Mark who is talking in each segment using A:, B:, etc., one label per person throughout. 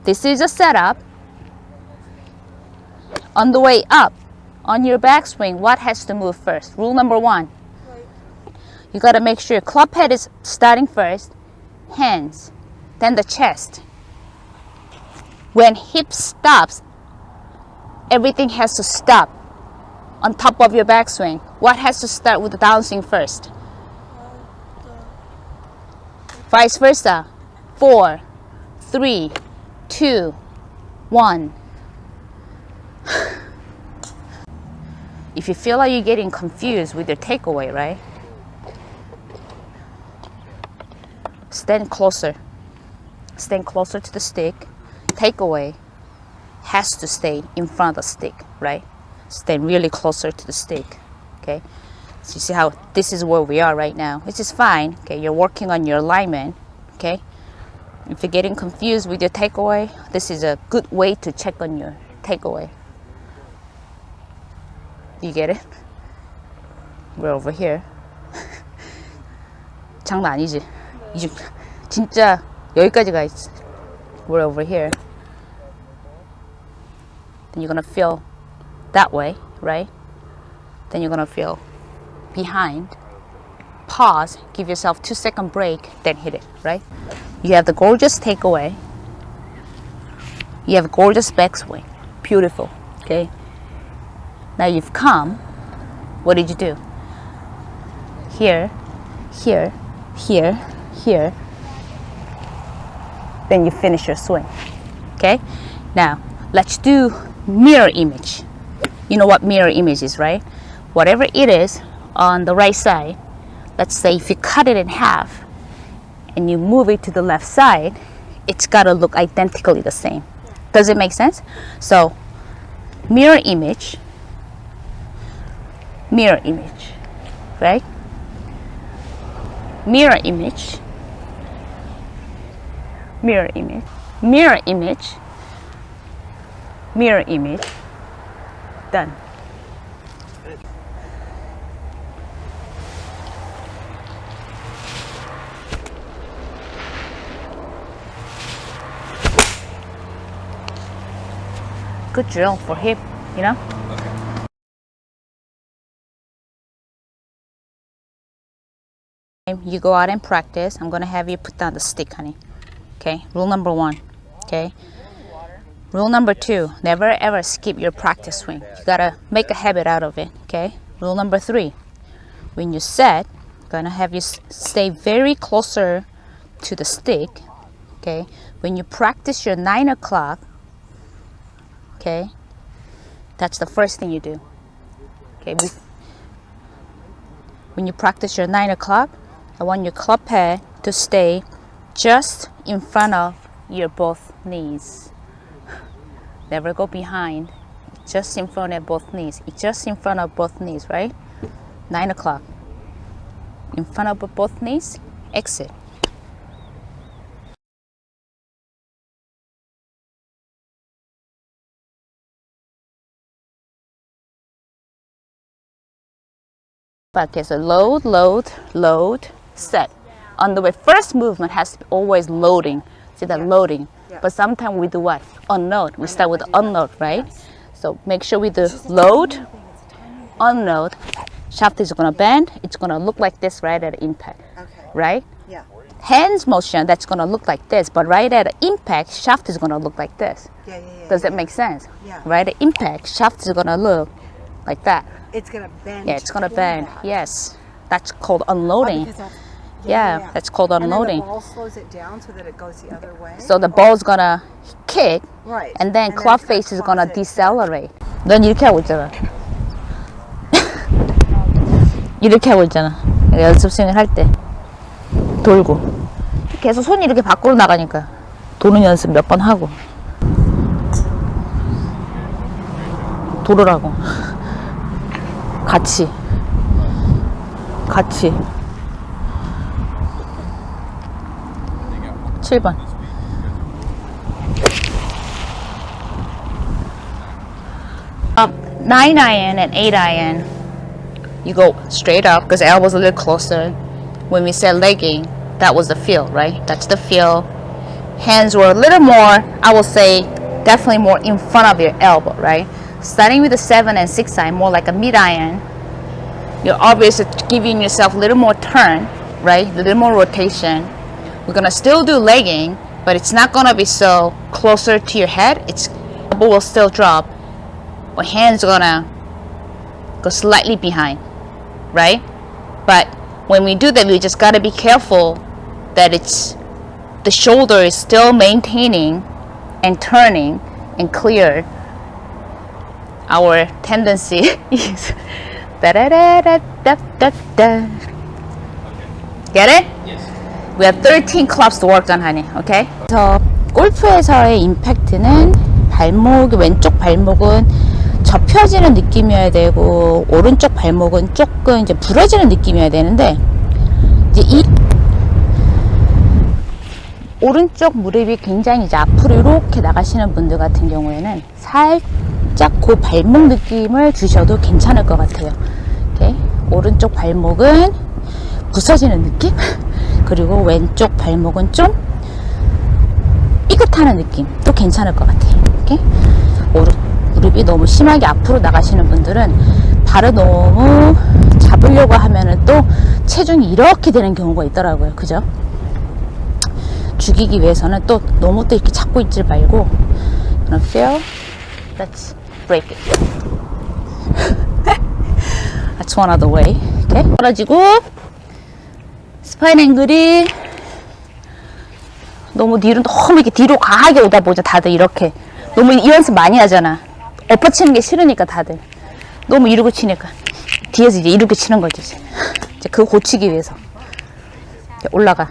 A: This is a setup. On the way up, on your backswing, what has to move first? Rule number 1. You got to make sure your club head is starting first, hands, then the chest. When hip stops, everything has to stop on top of your backswing. What has to start with the downswing first? Vice versa. 4, 3, 2, 1. If you feel like you're getting confused with your takeaway, right? Stand closer. Stand closer to the stick. Takeaway has to stay in front of the stick, right? Stand really closer to the stick, okay? So you see how this is where we are right now, which is fine, okay? You're working on your alignment, okay? If you're getting confused with your takeaway, this is a good way to check on your takeaway. You get it? We're over here. 장난 아니지? 이제 진짜 여기까지 가 있어. We're over here. Then you're gonna feel that way, right? Then you're gonna feel behind. Pause, give yourself 2-second break, then hit it, right? You have the gorgeous takeaway. You have a gorgeous backswing. Beautiful, okay? Now you've come. What did you do? Here, here, here, here. Then you finish your swing, okay? Now, let's do mirror image. You know what mirror image is, right? Whatever it is on the right side, let's say if you cut it in half and you move it to the left side, it's gotta look identically the same. Does it make sense? So, mirror image, right? Mirror image, mirror image, mirror image, mirror image. Done. Good drill for hip, you know? You go out and practice. I'm gonna have you put down the stick, honey. Okay, rule number 1. Okay, rule number 2, never ever skip your practice swing. You gotta make a habit out of it. Okay, rule number 3, when you set, I'm gonna have you stay very closer to the stick. Okay, when you practice your 9 o'clock, okay, that's the first thing you do. Okay, when you practice your 9 o'clock, I want your club head to stay just in front of your both knees. Never go behind. Just in front of both knees. Just in front of both knees, right? 9 o'clock. In front of both knees, exit. Okay, so load, load, load, set. On the way, first movement has to be always loading. See that loading? But sometimes we do what? Unload. We start with unload, right? So make sure we do load, unload. Shaft is gonna bend. It's gonna look like this right at impact, right? Yeah. Hands motion, that's gonna look like this, but right at impact, shaft is gonna look like this. Does that make sense? Yeah. Right at impact, shaft is gonna look like that.
B: It's gonna bend.
A: Yeah, it's gonna bend. Yes, that's called unloading. Yeah, that's called unloading.
B: And then the ball slows it down so that it goes the other way.
A: So the ball's gonna kick,
B: right,
A: and then club face is gonna decelerate. 넌 이렇게 하고 있잖아. 이렇게 하고 있잖아. 연습 스윙을 할 때 돌고 계속 손이 이렇게 밖으로 나가니까 도는 연습 몇 번 하고 돌으라고. 같이 7번. Up 9 iron and 8 iron, you go straight up because elbows a little closer. When we said legging, that was the feel, right? That's the feel. hands were a little more, I will say, definitely more in front of your elbow, right? Starting with the 7 and 6 iron, more like a mid iron, you're obviously giving yourself a little more turn, right? A little more rotation. We're gonna still do legging, but it's not gonna be so closer to your head. It's elbow will still drop, but hands are gonna go slightly behind, right? But when we do that, we just gotta be careful that it's the shoulder is still maintaining and turning and clear. Our tendency is da da da da da da da. Get it?
C: Yes.
A: We have 13 clubs to work on, honey. Okay? 그래서 골프에서의 임팩트는 왼쪽 발목은 접혀지는 느낌이어야 되고 오른쪽 발목은 조금 이제 부러지는 느낌이어야 되는데 이제 이 오른쪽 무릎이 굉장히 이제 앞으로 이렇게 나가시는 분들 같은 경우에는 살짝 그 발목 느낌을 주셔도 괜찮을 것 같아요. 이렇게 오른쪽 발목은 부서지는 느낌? 그리고 왼쪽 발목은 좀 삐끗하는 느낌도 괜찮을 것 같아요. 이렇게 무릎이 너무 심하게 앞으로 나가시는 분들은 발을 너무 잡으려고 하면은 또 체중이 이렇게 되는 경우가 있더라고요. 그죠? 죽이기 위해서는 또 너무 또 이렇게 잡고 있지 말고 gonna feel, let's break it. That's one other way. 이렇게 떨어지고 스파인 앵글이 너무 이렇게 뒤로 과하게 오다 보죠. 다들 이렇게 너무 이 연습 많이 하잖아. 엎어치는 게 싫으니까 다들 너무 이러고 치니까 뒤에서 이제 이렇게 치는 거지. 이제 그거 고치기 위해서 올라가.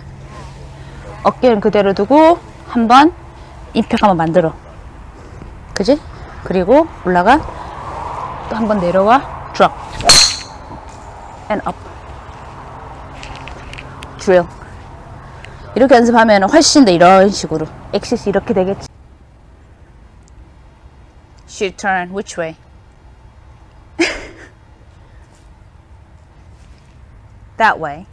A: 어깨는 그대로 두고 한번 임팩 한번 만들어. 그지? 그리고 올라가. 또 한번 내려와. drop and up. drill. 이렇게 연습하면 훨씬 더 이런 식으로 엑시스 이렇게 되겠지. Should turn which way? That way.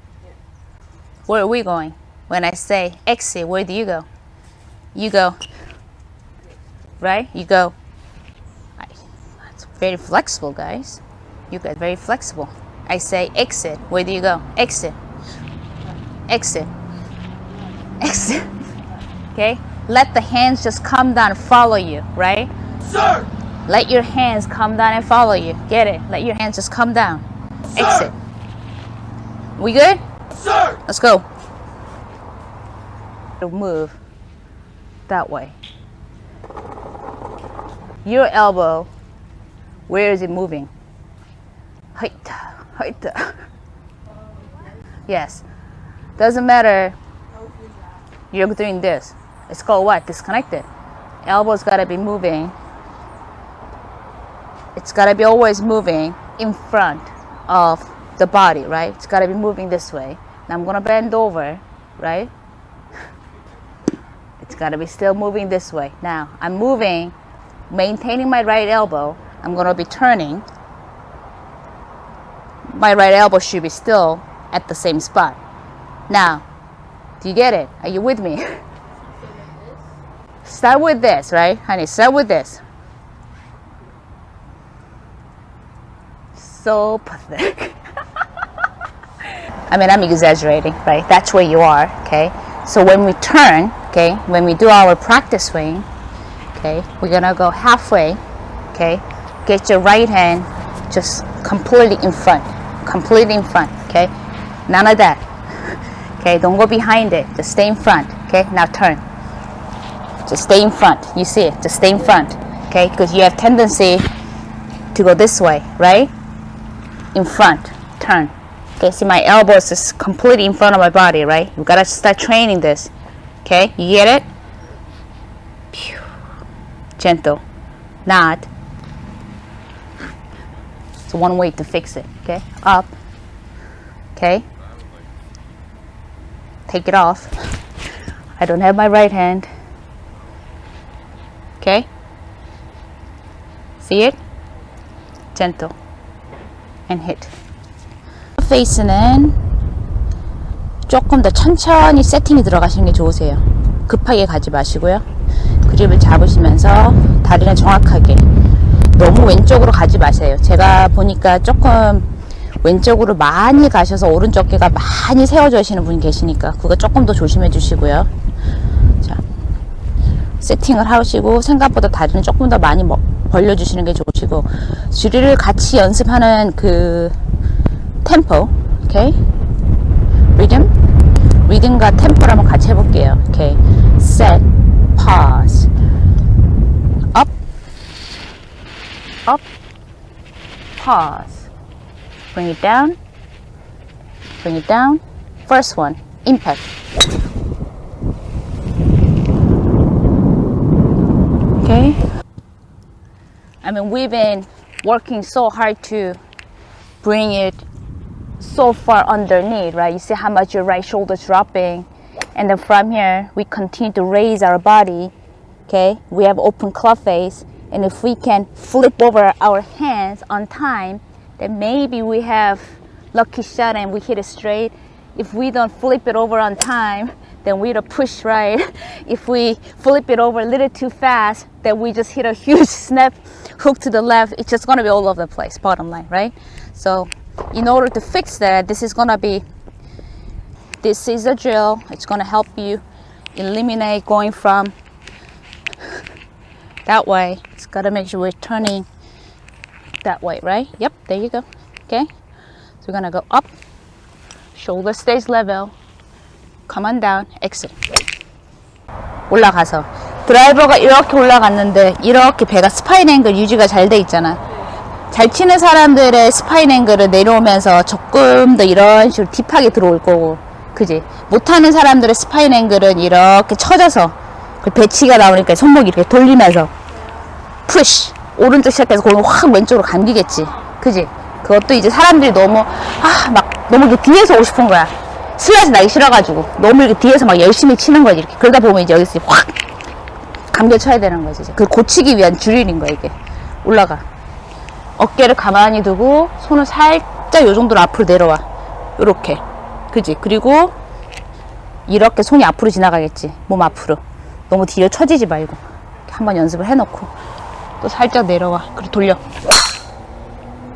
A: Where are we going? When I say exit, where do you go? You go, right? You go. It's very flexible, guys. You guys very flexible. I say exit. Where do you go? Exit. Exit. Exit. Okay? Let the hands just come down and follow you, right?
C: Sir!
A: Let your hands come down and follow you. Get it? Let your hands just come down.
C: Sir!
A: Exit. We good?
C: Sir!
A: Let's go. Move that way. Your elbow, where is it moving? Height, height. Yes. Doesn't matter. You're doing this. It's called what? Disconnected. Elbow's gotta be moving. It's gotta be always moving in front of the body, right? It's gotta be moving this way. Now I'm gonna bend over, right? It's gotta be still moving this way. Now I'm moving, maintaining my right elbow. I'm gonna be turning. My right elbow should be still at the same spot. Now, do you get it? Are you with me? Start with this, right, honey? Start with this. So pathetic. I mean, I'm exaggerating, right? That's where you are, okay? So when we turn, okay, when we do our practice swing, okay, we're gonna go halfway, okay? Get your right hand just completely in front, okay? None of that, okay? Don't go behind it, just stay in front, okay? Now turn. Just stay in front. You see it, just stay in front, okay? Because you have tendency to go this way, right? In front, turn. Okay, see my elbows is completely in front of my body, right? You gotta start training this. Okay, you get it? Pew. Gentle, not. It's one way to fix it. Okay, up. Okay, take it off. I don't have my right hand. Okay, see it? Gentle and hit. 페이스는 조금 더 천천히 세팅이 들어가시는 게 좋으세요. 급하게 가지 마시고요. 그립을 잡으시면서 다리는 정확하게, 너무 왼쪽으로 가지 마세요. 제가 보니까 조금 왼쪽으로 많이 가셔서 오른쪽 어깨가 많이 세워져 계시는 분이 계시니까 그거 조금 더 조심해 주시고요. 자, 세팅을 하시고 생각보다 다리는 조금 더 많이 벌려 주시는 게 좋으시고, 줄이를 같이 연습하는 그 템포, 오케이? 리듬과 템포를 한번 같이 해볼게요. 오케이, set, pause, up, up, pause, bring it down, bring it down. First one, impact. Okay. I mean, we've been working so hard to bring it so far underneath, right? You see how much your right shoulder is dropping, and then from here we continue to raise our body. Okay, we have open club face, and if we can flip over our hands on time, then maybe we have lucky shot and we hit it straight. If we don't flip it over on time, then we hit a push right. If we flip it over a little too fast, then we just hit a huge snap hook to the left. It's just gonna be all over the place, bottom line, right? So in order to fix that, this is a drill. It's gonna help you eliminate going from that way. It's gotta make sure we're turning that way, right? Yep, there you go. Okay, so we're gonna go up, shoulder stays level, come on down, exit. 올라가서 드라이버가 이렇게 올라갔는데 이렇게 배가 스파인 앵글 유지가 잘 돼 있잖아. 잘 치는 사람들의 스파인 앵글을 내려오면서 조금 더 이런 식으로 딥하게 들어올 거고, 그지? 못하는 사람들의 스파인 앵글은 이렇게 처져서 배치가 나오니까 손목이 이렇게 돌리면서 푸시 오른쪽 시작해서 공이 확 왼쪽으로 감기겠지, 그지? 그것도 이제 사람들이 너무 너무 이렇게 뒤에서 오고 싶은 거야. 슬라이스 나기 싫어가지고 너무 이렇게 뒤에서 막 열심히 치는 거지. 이렇게 그러다 보면 이제 여기서 확 감겨 쳐야 되는 거지. 그걸 고치기 위한 드릴인 거야 이게. 올라가. 어깨를 가만히 두고 손을 살짝 요 정도로 앞으로 내려와. 요렇게. 그지? 그리고 이렇게 손이 앞으로 지나가겠지. 몸 앞으로. 너무 뒤로 처지지 말고. 한번 연습을 해놓고 또 살짝 내려와. 그리고 돌려.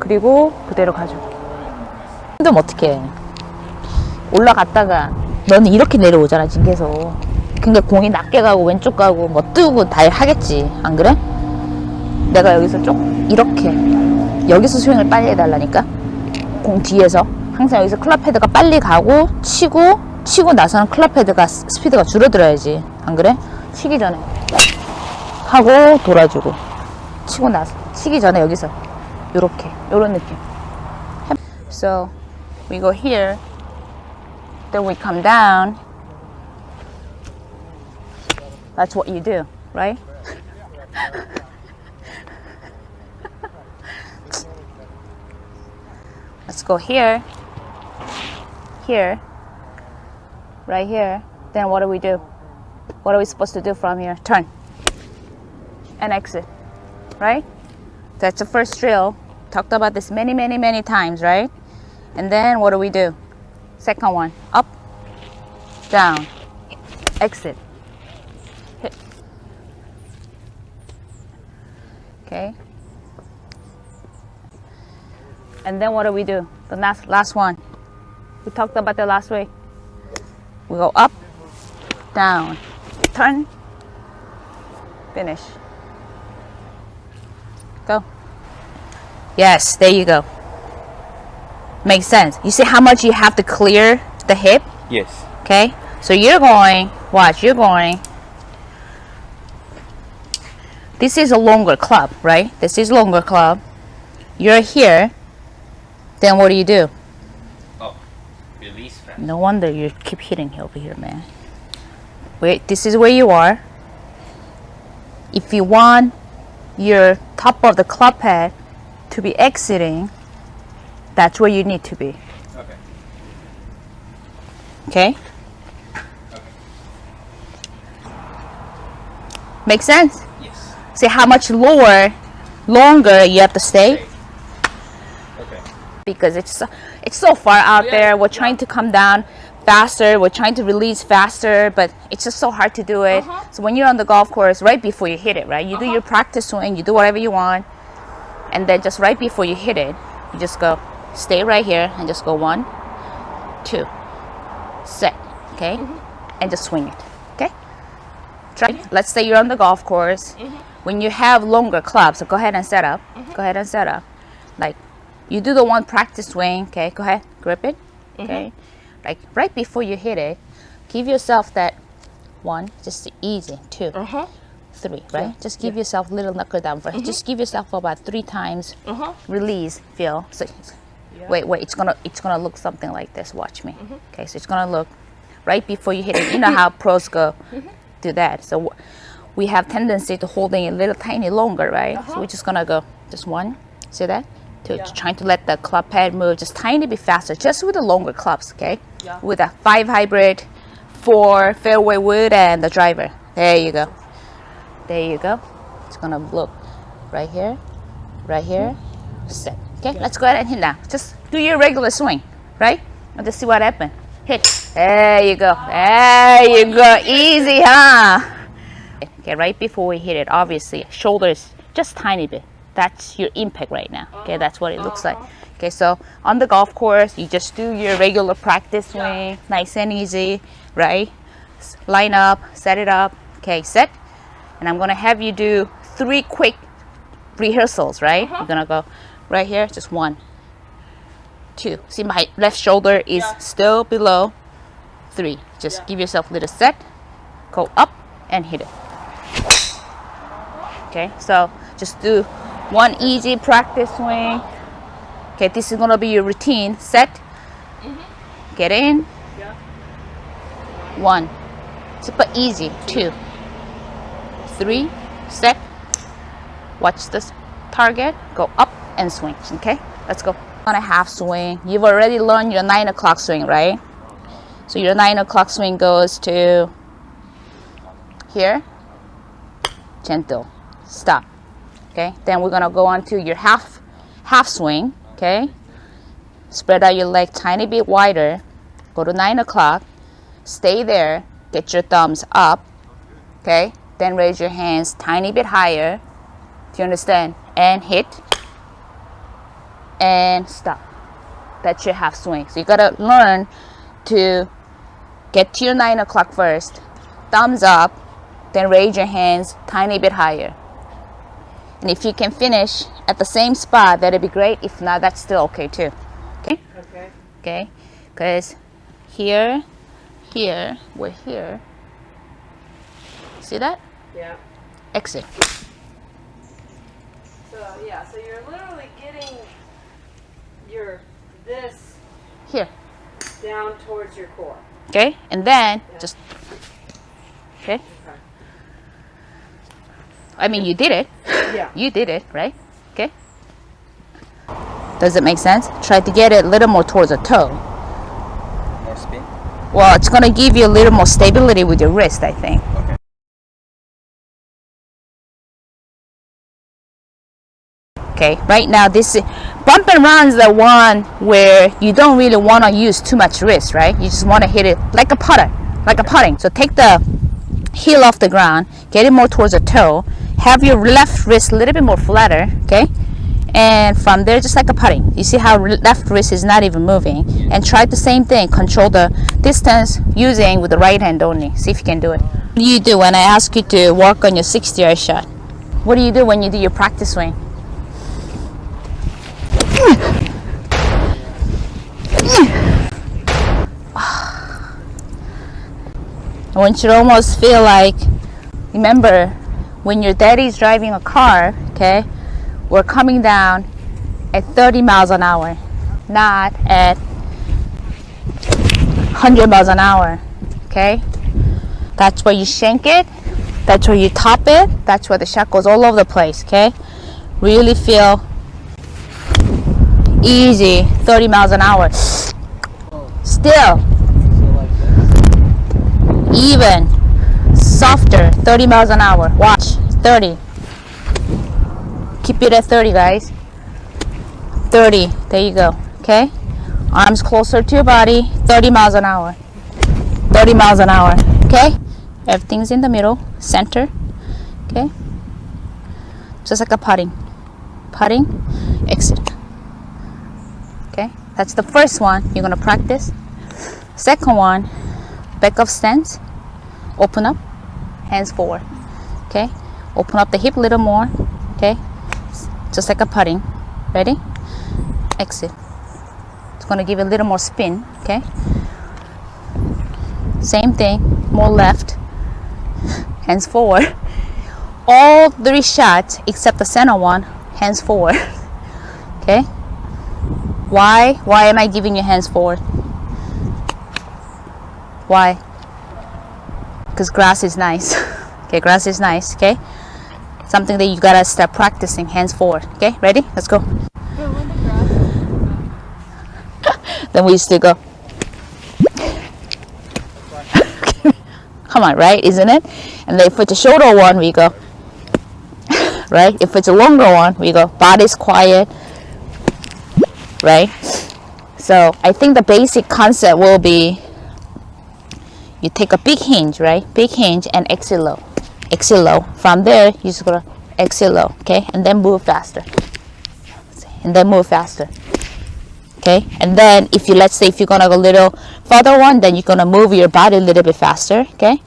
A: 그리고 그대로 가지고. 그럼 어떻게 해? 올라갔다가 너는 이렇게 내려오잖아 지금 계속. 그러니까 공이 낮게 가고 왼쪽 가고 뭐 뜨고 다 하겠지, 안 그래? 내가 여기서 이렇게 여기서 스윙을 빨리 해달라니까. 공 뒤에서 항상 여기서 클럽 헤드가 빨리 가고 치고 나서는 클럽 헤드가 스피드가 줄어들어야지, 안 그래? 치기 전에 하고 돌아주고 치고 나서 치기 전에 여기서 요런 느낌. So we go here, then we come down. That's what you do, right? Let's go here, right here. Then what do we do? What are we supposed to do from here? Turn and exit, right? That's the first drill. Talked about this many times, right? And then what do we do? Second one, up, down, exit, hit. Okay. And then what do we do? The last one. We talked about that last week. We go up, down, turn, finish. Go. Yes, there you go. Makes sense. You see how much you have to clear the hip?
C: Yes.
A: Okay, so you're going, watch, you're going. This is a longer club, right? This is longer club. You're here. Then what do?
C: Oh, release fast.
A: No wonder you keep hitting over here, man. Wait, this is where you are. If you want your top of the club head to be exiting, that's where you need to be.
C: Okay.
A: Okay? Make sense?
C: Yes.
A: See how much longer you have to stay?
C: Okay.
A: Because it's so far out there. We're trying to come down faster. We're trying to release faster, but it's just so hard to do it. So when you're on the golf course, right before you hit it, right? You do your practice swing, you do whatever you want, and then just right before you hit it, you just go, stay right here, and just go 1, 2, set, okay? And just swing it, okay? Try. Let's say you're on the golf course. When you have longer clubs, so go ahead and set up. Go ahead and set up. Like, you do the one practice swing, okay? Go ahead, grip it, okay? Like, right before you hit it, give yourself that 1, just easy, 2, 3, right? Just give yourself a little knuckle down first. Just give yourself about 3 times. Release, feel. So, wait, it's gonna look something like this. Watch me. Okay, so it's gonna look right before you hit it. You know how pros go do that. So we have tendency to holding it a little tiny longer, right? So we're just gonna go just 1. See that? Trying to let the club head move just tiny bit faster, just with the longer clubs, okay? With a 5 hybrid, 4 fairway wood, and the driver. There you go. There you go. It's gonna look right here, set. Okay, let's go ahead and hit now. Just do your regular swing, right? And just see what happens. Hit. There you go. There you go. Easy, huh? Okay, right before we hit it, obviously, shoulders just tiny bit. That's your impact right now. Okay, that's what it looks like. Okay, so on the golf course, you just do your regular practice swing, nice and easy, right? Line up, set it up. Okay, set. And I'm gonna have you do 3 quick rehearsals, right? You're gonna go right here, just 1, 2. See, my left shoulder is still below 3. Just give yourself a little set, go up and hit it. Okay, so just do 1 easy practice swing. Okay, this is gonna be your routine. Set, get in, 1, super easy, 2, 3, set, watch this target, go up and swing, okay? Let's go. On a half swing, you've already learned your 9 o'clock swing, right? So your 9 o'clock swing goes to here, gentle, stop, okay? Then we're gonna go on to your half swing, okay? Spread out your leg tiny bit wider, go to 9 o'clock, stay there, get your thumbs up, okay? Then raise your hands tiny bit higher, do you understand? And hit, and stop. That's your half swing. So you gotta learn to get to your 9 o'clock first, thumbs up, then raise your hands tiny bit higher. And if you can finish at the same spot, that'd be great. If not, that's still okay too. Okay?
B: Okay.
A: Okay? Because here, we're here. See that?
B: Yeah.
A: Exit.
B: So yeah, so you're literally getting this
A: Here.
B: down towards your core.
A: Okay? And then just, okay? I mean, you did it.
B: Yeah.
A: You did it, right? Okay? Does it make sense? Try to get it a little more towards the toe.
C: More spin?
A: Well, it's going to give you a little more stability with your wrist, I think.
C: Okay.
A: Okay, right now this is, bump and run is the one where you don't really want to use too much wrist, right? You just want to hit it like a putter, like a putting. So take the heel off the ground, get it more towards the toe, have your left wrist a little bit more flatter, okay? And from there, just like a putting. You see how left wrist is not even moving? And try the same thing, control the distance using with the right hand only. See if you can do it. What do you do when I ask you to work on your 60-yard shot? What do you do when you do your practice swing? I want you to almost feel like, remember when your daddy's driving a car, okay, we're coming down at 30 miles an hour, not at 100 miles an hour, okay? That's where you shank it, that's where you top it, that's where the shot goes all over the place, okay? Really feel easy, 30 miles an hour. Still, even, softer, 30 miles an hour. Watch, 30. Keep it at 30, guys. 30, there you go, okay? Arms closer to your body, 30 miles an hour. 30 miles an hour. Okay? Everything's in the middle, center. Okay? Just like a putting. Putting, exit. Okay? That's the first one you're going to practice. Second one, back up stance. Open up, hands forward. Okay? Open up the hip a little more. Okay? Just like a putting. Ready? Exit. It's going to give you a little more spin. Okay? Same thing, more left, hands forward. All 3 shots except the center one, hands forward. Okay? Why am I giving you hands forward? Why? Because grass is nice. Okay, grass is nice. Okay? Something that you gotta start practicing, hands forward. Okay, ready? Let's go. Then we still go. Come on, right? Isn't it? And then if it's a shorter one, we go. Right? If it's a longer one, we go. Body's quiet. Right? So I think the basic concept will be you take a big hinge, right? Big hinge and exit low. Exit low. From there, you just go to exit low. Okay? And then move faster. And then move faster. Okay, and then if you, let's say if you're gonna go a little further one, then you're gonna move your body a little bit faster. Okay,